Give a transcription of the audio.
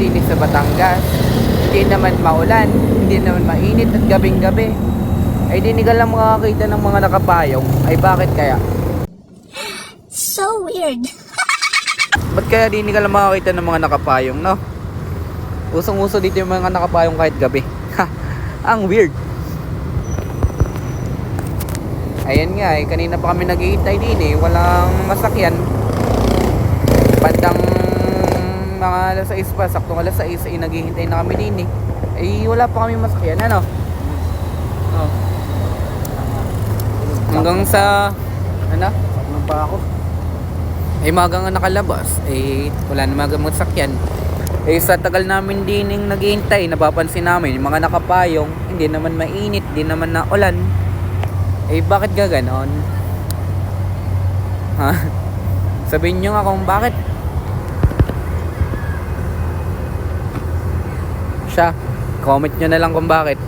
din sa Batangas. Hindi naman maulan, hindi naman mainit at gabing-gabi. Ay di ka lang makakita ng mga nakapayong. Ay bakit kaya? So weird. Ba't kaya di ka lang makakita ng mga nakapayong, no? Usong-uso dito yung mga nakapayong kahit gabi. Ang weird. Ayan nga kanina pa kami naghihintay din walang masakyan. Bandang mga alas 6 pa, saktong alas 6 ay naghihintay na kami din ay wala pa kami masakyan, ano? Oh. Hanggang sa ano? Ano pa ako? Ay magang nakalabas wala na magang masakyan. Sa tagal namin din naghihintay, napapansin namin yung mga nakapayong, hindi naman mainit, hindi naman na ulan. Bakit gaganon? Ha? Sabihin nyo nga kung bakit. Siya, comment nyo na lang kung bakit.